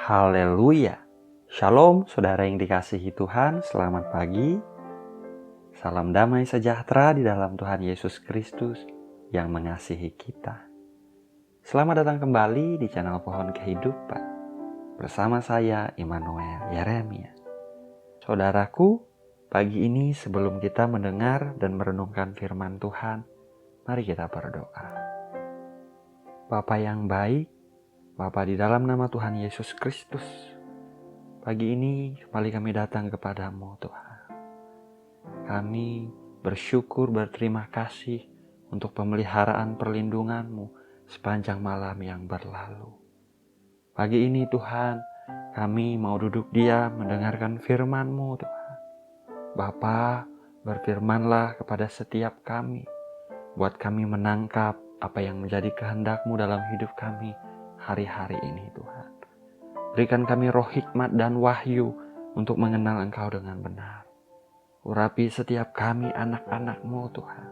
Haleluya. Shalom saudara yang dikasihi Tuhan, selamat pagi. Salam damai sejahtera di dalam Tuhan Yesus Kristus yang mengasihi kita. Selamat datang kembali di channel Pohon Kehidupan. Bersama saya Immanuel Yeremia. Saudaraku, pagi ini sebelum kita mendengar dan merenungkan firman Tuhan, mari kita berdoa. Bapa yang baik, Bapa di dalam nama Tuhan Yesus Kristus, pagi ini kembali kami datang kepadamu Tuhan. Kami bersyukur, berterima kasih untuk pemeliharaan perlindungan-Mu sepanjang malam yang berlalu. Pagi ini Tuhan, kami mau duduk diam mendengarkan firman-Mu Tuhan. Bapa, berfirmanlah kepada setiap kami, buat kami menangkap apa yang menjadi kehendak-Mu dalam hidup kami hari-hari ini Tuhan. Berikan kami roh hikmat dan wahyu untuk mengenal Engkau dengan benar. Urapi setiap kami anak-anak-Mu Tuhan.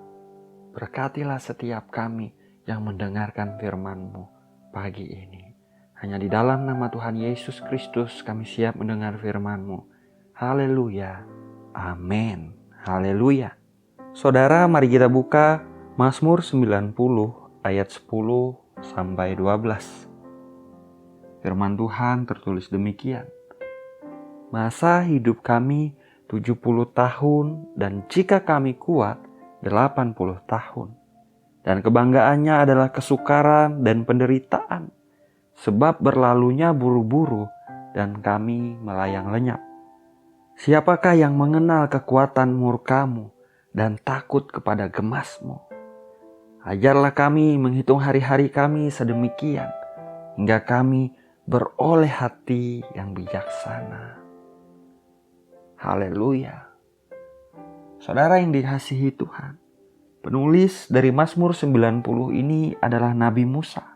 Berkatilah setiap kami yang mendengarkan firman-Mu pagi ini. Hanya di dalam nama Tuhan Yesus Kristus kami siap mendengar firman-Mu. Haleluya. Amin. Haleluya. Saudara, mari kita buka Mazmur 90 ayat 10 sampai 12. Firman Tuhan tertulis demikian. Masa hidup kami 70 tahun dan jika kami kuat 80 tahun. Dan kebanggaannya adalah kesukaran dan penderitaan. Sebab berlalunya buru-buru dan kami melayang lenyap. Siapakah yang mengenal kekuatan murka-Mu dan takut kepada gemas-Mu? Ajarlah kami menghitung hari-hari kami sedemikian, hingga kami beroleh hati yang bijaksana. Haleluya. Saudara yang dikasihi Tuhan, penulis dari Mazmur 90 ini adalah Nabi Musa.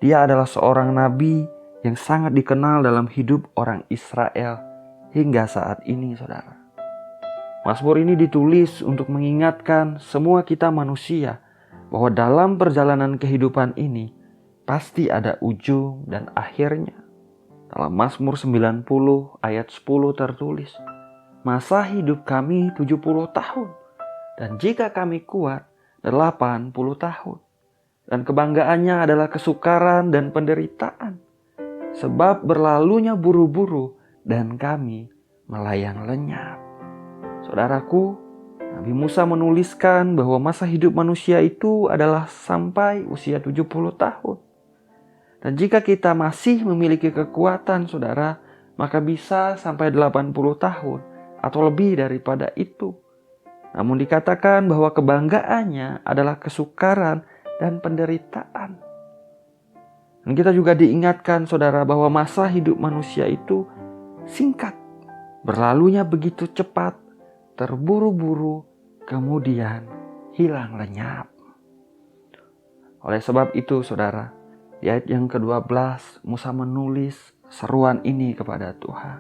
Dia adalah seorang nabi yang sangat dikenal dalam hidup orang Israel hingga saat ini, saudara. Mazmur ini ditulis untuk mengingatkan semua kita manusia bahwa dalam perjalanan kehidupan ini pasti ada ujung dan akhirnya. Dalam Mazmur 90 ayat 10 tertulis, masa hidup kami 70 tahun, dan jika kami kuat 80 tahun. Dan kebanggaannya adalah kesukaran dan penderitaan, sebab berlalunya buru-buru dan kami melayang lenyap. Saudaraku, Nabi Musa menuliskan bahwa masa hidup manusia itu adalah sampai usia 70 tahun. Dan jika kita masih memiliki kekuatan, saudara, maka bisa sampai 80 tahun atau lebih daripada itu. Namun dikatakan bahwa kebanggaannya adalah kesukaran dan penderitaan. Dan kita juga diingatkan, saudara, bahwa masa hidup manusia itu singkat. Berlalunya begitu cepat, terburu-buru, kemudian hilang lenyap. Oleh sebab itu, saudara, di ayat yang ke-12, Musa menulis seruan ini kepada Tuhan.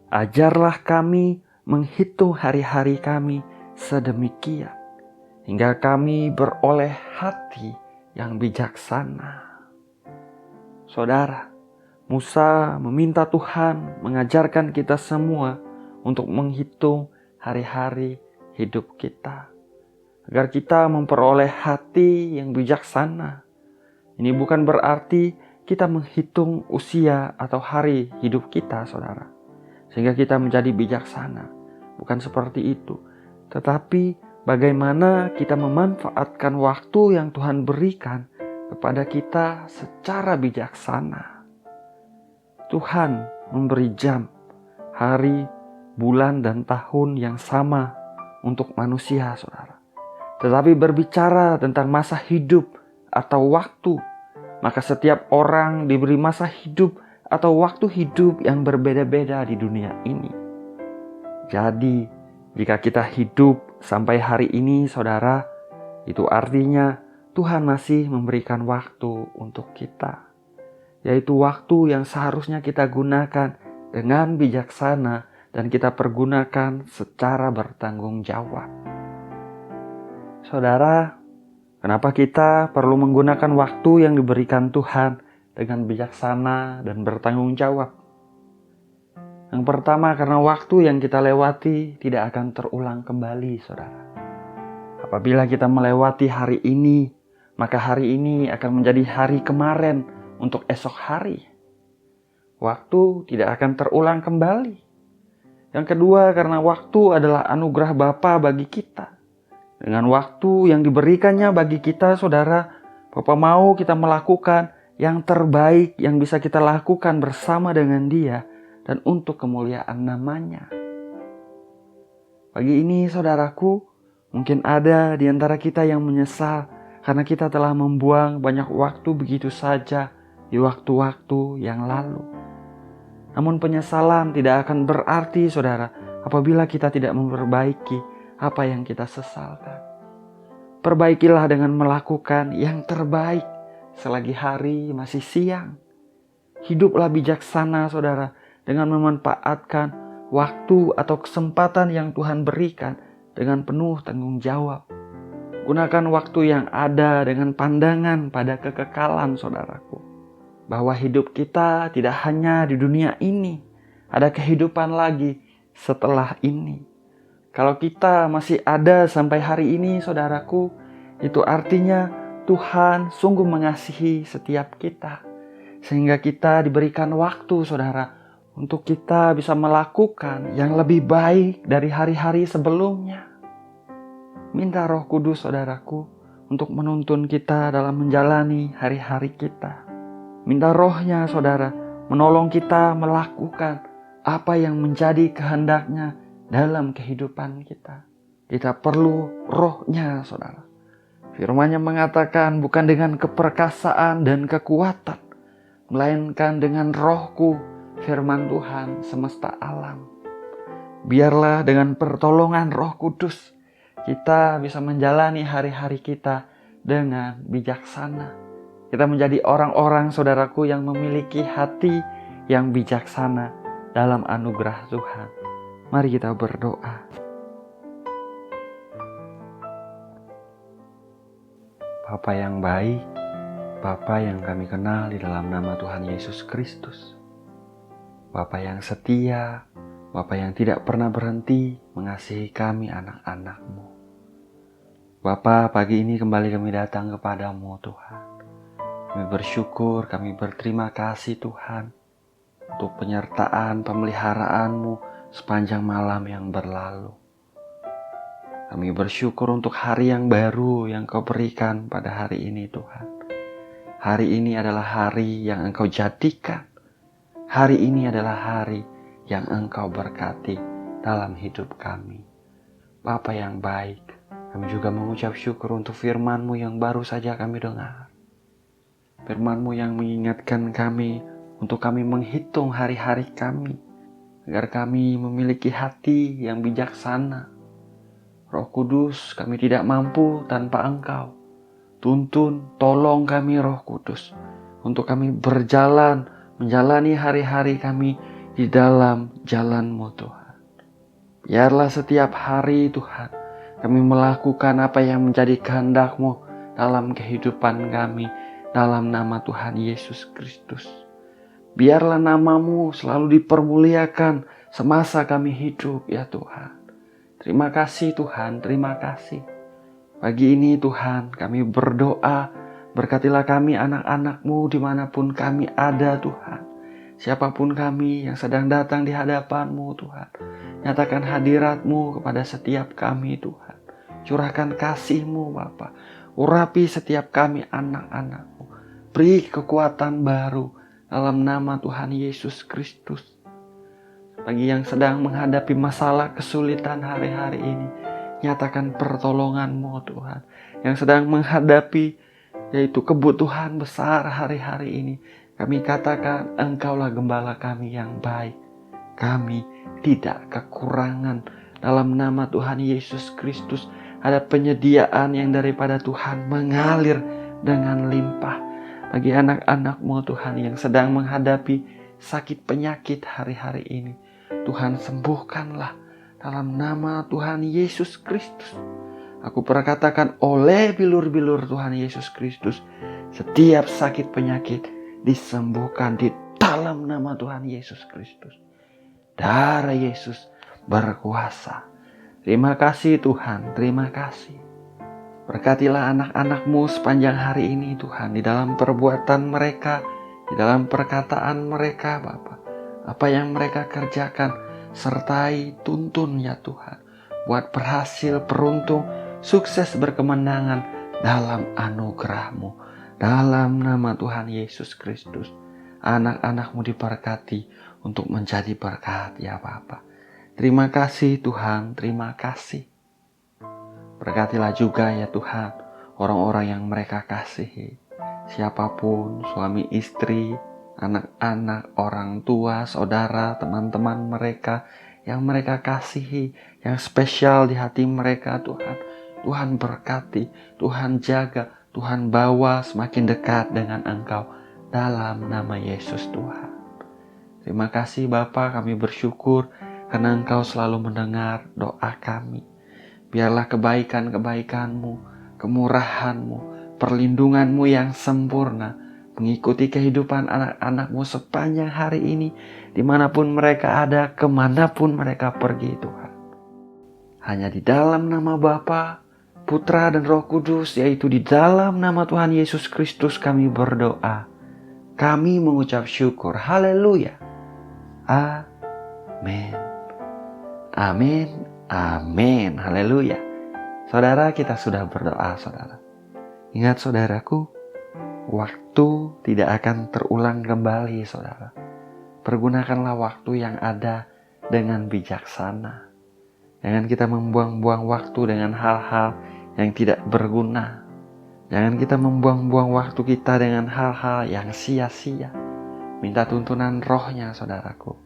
Ajarlah kami menghitung hari-hari kami sedemikian, hingga kami beroleh hati yang bijaksana. Saudara, Musa meminta Tuhan mengajarkan kita semua untuk menghitung hari-hari hidup kita, agar kita memperoleh hati yang bijaksana. Ini bukan berarti kita menghitung usia atau hari hidup kita, saudara, sehingga kita menjadi bijaksana. Bukan seperti itu. Tetapi bagaimana kita memanfaatkan waktu yang Tuhan berikan kepada kita secara bijaksana. Tuhan memberi jam, hari, bulan, dan tahun yang sama untuk manusia, saudara. Tetapi berbicara tentang masa hidup atau waktu, maka setiap orang diberi masa hidup atau waktu hidup yang berbeda-beda di dunia ini. Jadi, jika kita hidup sampai hari ini, saudara, itu artinya Tuhan masih memberikan waktu untuk kita, yaitu waktu yang seharusnya kita gunakan dengan bijaksana dan kita pergunakan secara bertanggung jawab. Saudara, kenapa kita perlu menggunakan waktu yang diberikan Tuhan dengan bijaksana dan bertanggung jawab. Yang pertama, karena waktu yang kita lewati tidak akan terulang kembali, saudara. Apabila kita melewati hari ini, maka hari ini akan menjadi hari kemarin untuk esok hari. Waktu tidak akan terulang kembali. Yang kedua, karena waktu adalah anugerah Bapa bagi kita. Dengan waktu yang diberikannya bagi kita, saudara, Bapa mau kita melakukan yang terbaik yang bisa kita lakukan bersama dengan Dia dan untuk kemuliaan namanya. Pagi ini, saudaraku, mungkin ada di antara kita yang menyesal karena kita telah membuang banyak waktu begitu saja di waktu-waktu yang lalu. Namun penyesalan tidak akan berarti, saudara, apabila kita tidak memperbaiki apa yang kita sesalkan. Perbaikilah dengan melakukan yang terbaik selagi hari masih siang. Hiduplah bijaksana, saudara, dengan memanfaatkan waktu atau kesempatan yang Tuhan berikan dengan penuh tanggung jawab. Gunakan waktu yang ada dengan pandangan pada kekekalan, saudaraku. Bahwa hidup kita tidak hanya di dunia ini, ada kehidupan lagi setelah ini. Kalau kita masih ada sampai hari ini, saudaraku, itu artinya Tuhan sungguh mengasihi setiap kita. Sehingga kita diberikan waktu, saudara, untuk kita bisa melakukan yang lebih baik dari hari-hari sebelumnya. Minta Roh Kudus, saudaraku, untuk menuntun kita dalam menjalani hari-hari kita. Minta Roh-Nya, saudara, menolong kita melakukan apa yang menjadi kehendak-Nya dalam kehidupan kita. Kita perlu Roh-Nya, saudara. Firman-Nya mengatakan, bukan dengan keperkasaan dan kekuatan, melainkan dengan Roh-Ku, firman Tuhan semesta alam. Biarlah dengan pertolongan Roh Kudus kita bisa menjalani hari-hari kita dengan bijaksana. Kita menjadi orang-orang, saudaraku, yang memiliki hati yang bijaksana dalam anugerah Tuhan. Mari kita berdoa. Bapa yang baik, Bapa yang kami kenal di dalam nama Tuhan Yesus Kristus. Bapa yang setia, Bapa yang tidak pernah berhenti mengasihi kami anak-anak-Mu. Bapa, pagi ini kembali kami datang kepadamu, Tuhan. Kami bersyukur, kami berterima kasih, Tuhan, untuk penyertaan pemeliharaan-Mu sepanjang malam yang berlalu. Kami bersyukur untuk hari yang baru yang Kau berikan pada hari ini, Tuhan. Hari ini adalah hari yang Engkau jadikan. Hari ini adalah hari yang Engkau berkati dalam hidup kami. Bapa yang baik, kami juga mengucap syukur untuk firman-Mu yang baru saja kami dengar. Firman-Mu yang mengingatkan kami untuk kami menghitung hari-hari kami, agar kami memiliki hati yang bijaksana. Roh Kudus, kami tidak mampu tanpa Engkau. Tuntun, tolong kami Roh Kudus, untuk kami berjalan menjalani hari-hari kami di dalam jalan-Mu, Tuhan. Biarlah setiap hari, Tuhan, kami melakukan apa yang menjadi kehendak-Mu dalam kehidupan kami, dalam nama Tuhan Yesus Kristus. Biarlah nama-Mu selalu dipermuliakan semasa kami hidup, ya Tuhan. Terima kasih, Tuhan, terima kasih. Pagi ini, Tuhan, kami berdoa, berkatilah kami anak-anak-Mu dimanapun kami ada, Tuhan. Siapapun kami yang sedang datang di hadapan-Mu, Tuhan. Nyatakan hadirat-Mu kepada setiap kami, Tuhan. Curahkan kasih-Mu, Bapa. Urapi setiap kami anak-anak-Mu. Beri kekuatan baru dalam nama Tuhan Yesus Kristus. Bagi yang sedang menghadapi masalah kesulitan hari-hari ini, nyatakan pertolongan-Mu, Tuhan. Yang sedang menghadapi yaitu kebutuhan besar hari-hari ini, kami katakan Engkaulah gembala kami yang baik. Kami tidak kekurangan. Dalam nama Tuhan Yesus Kristus ada penyediaan yang daripada Tuhan mengalir dengan limpah bagi anak-anak-Mu, Tuhan, yang sedang menghadapi sakit penyakit hari-hari ini. Tuhan, sembuhkanlah dalam nama Tuhan Yesus Kristus. Aku perkatakan oleh bilur-bilur Tuhan Yesus Kristus, setiap sakit penyakit disembuhkan di dalam nama Tuhan Yesus Kristus. Darah Yesus berkuasa. Terima kasih Tuhan, terima kasih. Berkatilah anak-anak-Mu sepanjang hari ini Tuhan, di dalam perbuatan mereka, di dalam perkataan mereka Bapa. Apa yang mereka kerjakan, sertai tuntun ya Tuhan. Buat berhasil, beruntung, sukses, berkemenangan dalam anugerah-Mu. Dalam nama Tuhan Yesus Kristus, anak-anak-Mu diberkati untuk menjadi berkat ya Bapa. Terima kasih Tuhan, terima kasih. Berkatilah juga ya Tuhan orang-orang yang mereka kasihi. Siapapun, suami istri, anak-anak, orang tua, saudara, teman-teman mereka yang mereka kasihi, yang spesial di hati mereka Tuhan. Tuhan berkati, Tuhan jaga, Tuhan bawa semakin dekat dengan Engkau dalam nama Yesus Tuhan. Terima kasih Bapa, kami bersyukur karena Engkau selalu mendengar doa kami. Biarlah kebaikan-kebaikan-Mu, kemurahan-Mu, perlindungan-Mu yang sempurna mengikuti kehidupan anak-anak-Mu sepanjang hari ini, dimanapun mereka ada, kemanapun mereka pergi Tuhan. Hanya di dalam nama Bapa, Putra dan Roh Kudus, yaitu di dalam nama Tuhan Yesus Kristus kami berdoa. Kami mengucap syukur. Haleluya. Amin. Amin. Amin. Haleluya. Saudara, kita sudah berdoa, saudara. Ingat saudaraku, waktu tidak akan terulang kembali, saudara. Pergunakanlah waktu yang ada dengan bijaksana. Jangan kita membuang-buang waktu dengan hal-hal yang tidak berguna. Jangan kita membuang-buang waktu kita dengan hal-hal yang sia-sia. Minta tuntunan rohnya, saudaraku.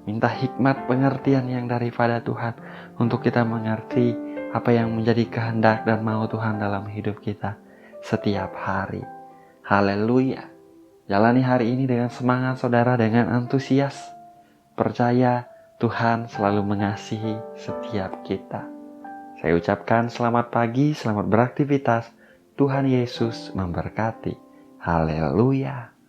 Minta hikmat pengertian yang daripada Tuhan untuk kita mengerti apa yang menjadi kehendak dan mau Tuhan dalam hidup kita setiap hari. Haleluya. Jalani hari ini dengan semangat saudara, dengan antusias. Percaya Tuhan selalu mengasihi setiap kita. Saya ucapkan selamat pagi, selamat beraktivitas. Tuhan Yesus memberkati. Haleluya.